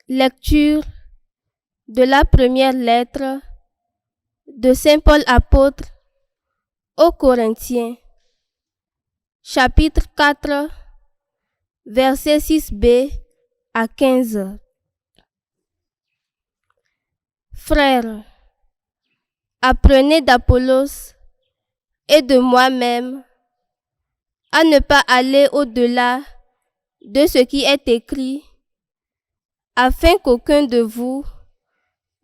Lecture de la première lettre de Saint Paul apôtre aux Corinthiens, chapitre 4, versets 6b à 15. Frères, apprenez d'Apollos et de moi-même à ne pas aller au-delà de ce qui est écrit, afin qu'aucun de vous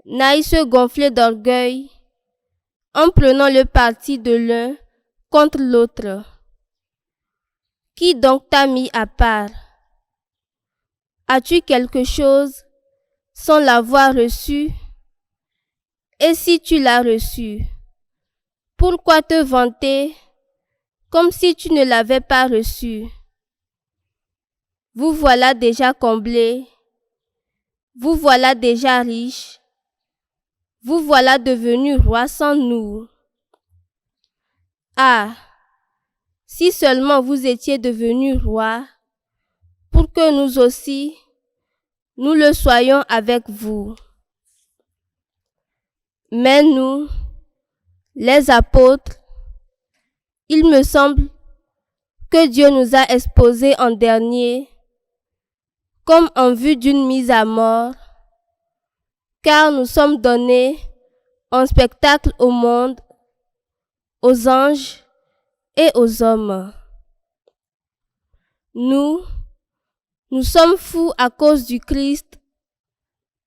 n'aille se gonfler d'orgueil en prenant le parti de l'un contre l'autre. Qui donc t'a mis à part? As-tu quelque chose sans l'avoir reçu? Et si tu l'as reçu, pourquoi te vanter comme si tu ne l'avais pas reçu? Vous voilà déjà comblés, vous voilà déjà riches, vous voilà devenus rois sans nous. Ah, si seulement vous étiez devenus rois, pour que nous aussi, nous le soyons avec vous. Mais nous, les apôtres, il me semble que Dieu nous a exposés en dernier, comme en vue d'une mise à mort, car nous sommes donnés en spectacle au monde, aux anges et aux hommes. Nous sommes fous à cause du Christ,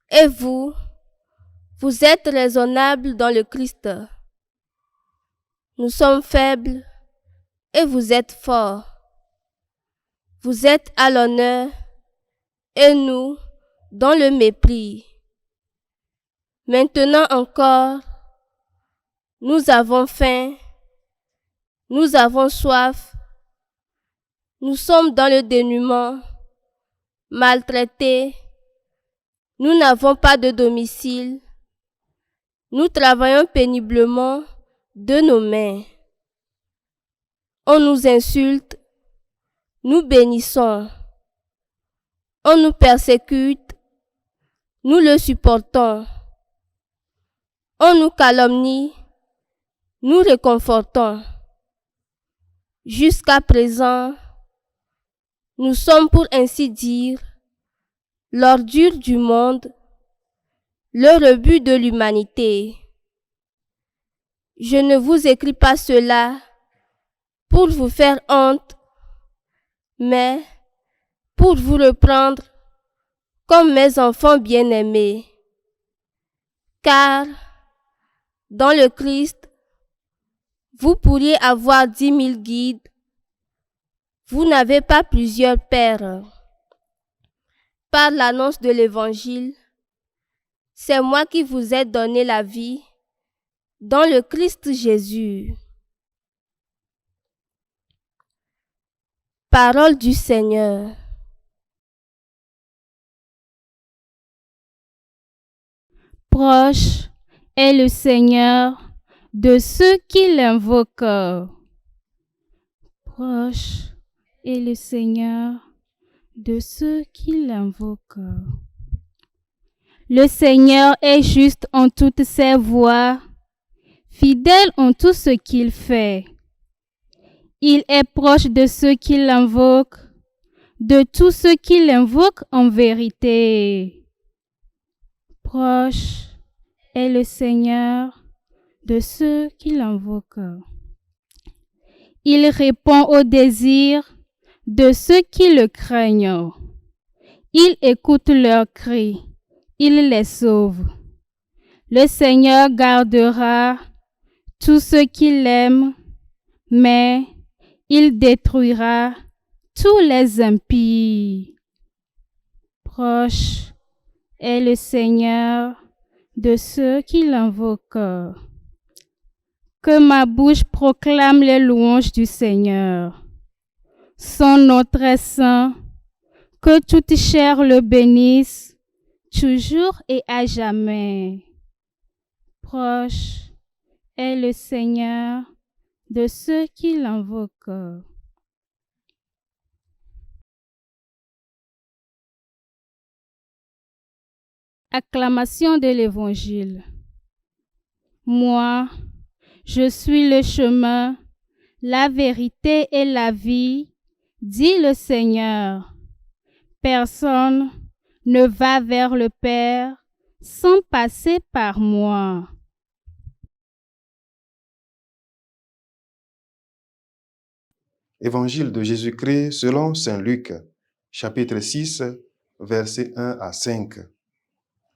et vous êtes raisonnables dans le Christ. Nous sommes faibles, et vous êtes forts. Vous êtes à l'honneur, et nous dans le mépris. Maintenant encore, nous avons faim, nous avons soif, nous sommes dans le dénuement, maltraités, nous n'avons pas de domicile, nous travaillons péniblement de nos mains. On nous insulte, nous bénissons. On nous persécute, nous le supportons. On nous calomnie, nous réconfortons. Jusqu'à présent, nous sommes pour ainsi dire l'ordure du monde, le rebut de l'humanité. Je ne vous écris pas cela pour vous faire honte, mais pour vous reprendre comme mes enfants bien-aimés. Car dans le Christ, vous pourriez avoir 10 000 guides, vous n'avez pas plusieurs pères. Par l'annonce de l'Évangile, c'est moi qui vous ai donné la vie dans le Christ Jésus. Parole du Seigneur. Proche est le Seigneur de ceux qui l'invoquent. Proche est le Seigneur de ceux qui l'invoquent. Le Seigneur est juste en toutes ses voies, fidèle en tout ce qu'il fait. Il est proche de ceux qui l'invoquent, de tous ceux qui l'invoquent en vérité. Proche est le Seigneur de ceux qui l'invoquent. Il répond aux désirs de ceux qui le craignent. Il écoute leurs cris. Il les sauve. Le Seigneur gardera tous ceux qui l'aiment, mais il détruira tous les impies. Proche est le Seigneur de ceux qui l'invoquent. Que ma bouche proclame les louanges du Seigneur. Son nom très saint, que toute chair le bénisse, toujours et à jamais. Proche est le Seigneur de ceux qui l'invoquent. Acclamation de l'Évangile. Moi, je suis le chemin, la vérité et la vie, dit le Seigneur. Personne ne va vers le Père sans passer par moi. Évangile de Jésus-Christ selon saint Luc, chapitre 6, versets 1 à 5.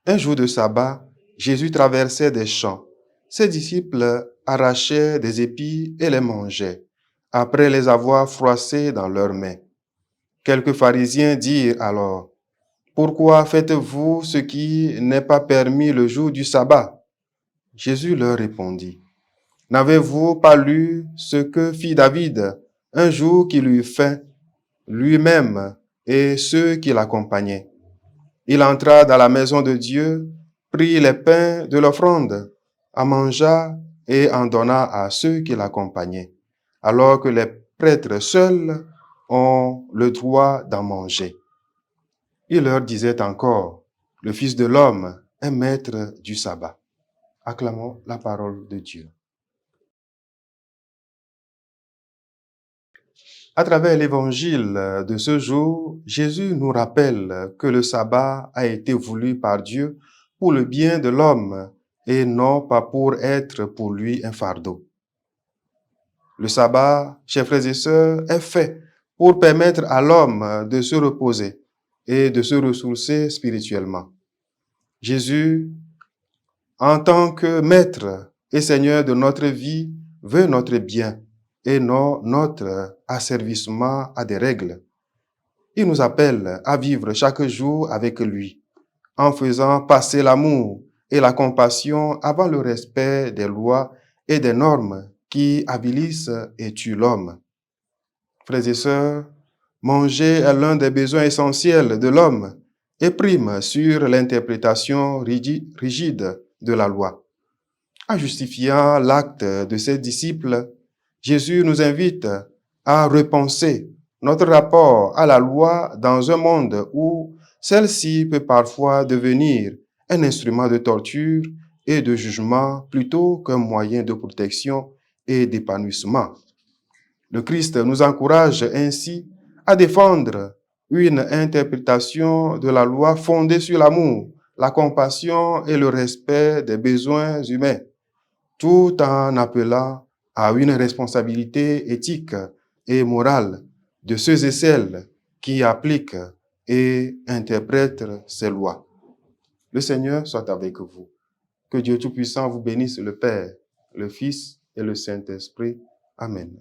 Un jour de sabbat, Jésus traversait des champs. Ses disciples arrachaient des épis et les mangeaient, après les avoir froissés dans leurs mains. Quelques pharisiens dirent alors, « Pourquoi faites-vous ce qui n'est pas permis le jour du sabbat ?» Jésus leur répondit, « N'avez-vous pas lu ce que fit David un jour qu'il eut faim, lui-même et ceux qui l'accompagnaient? Il entra dans la maison de Dieu, prit les pains de l'offrande, en mangea et en donna à ceux qui l'accompagnaient, alors que les prêtres seuls ont le droit d'en manger. Il leur disait encore, le Fils de l'homme est maître du sabbat. » Acclamons la parole de Dieu. À travers l'évangile de ce jour, Jésus nous rappelle que le sabbat a été voulu par Dieu pour le bien de l'homme et non pas pour être pour lui un fardeau. Le sabbat, chers frères et sœurs, est fait pour permettre à l'homme de se reposer et de se ressourcer spirituellement. Jésus, en tant que maître et Seigneur de notre vie, veut notre bien et non notre asservissement à des règles. Il nous appelle à vivre chaque jour avec lui, en faisant passer l'amour et la compassion avant le respect des lois et des normes qui avilissent et tuent l'homme. Frères et sœurs, manger est l'un des besoins essentiels de l'homme et prime sur l'interprétation rigide de la loi. En justifiant l'acte de ses disciples, Jésus nous invite à repenser notre rapport à la loi dans un monde où celle-ci peut parfois devenir un instrument de torture et de jugement plutôt qu'un moyen de protection et d'épanouissement. Le Christ nous encourage ainsi à défendre une interprétation de la loi fondée sur l'amour, la compassion et le respect des besoins humains, tout en appelant à une responsabilité éthique et morale de ceux et celles qui appliquent et interprètent ces lois. Le Seigneur soit avec vous. Que Dieu Tout-Puissant vous bénisse, le Père, le Fils et le Saint-Esprit. Amen.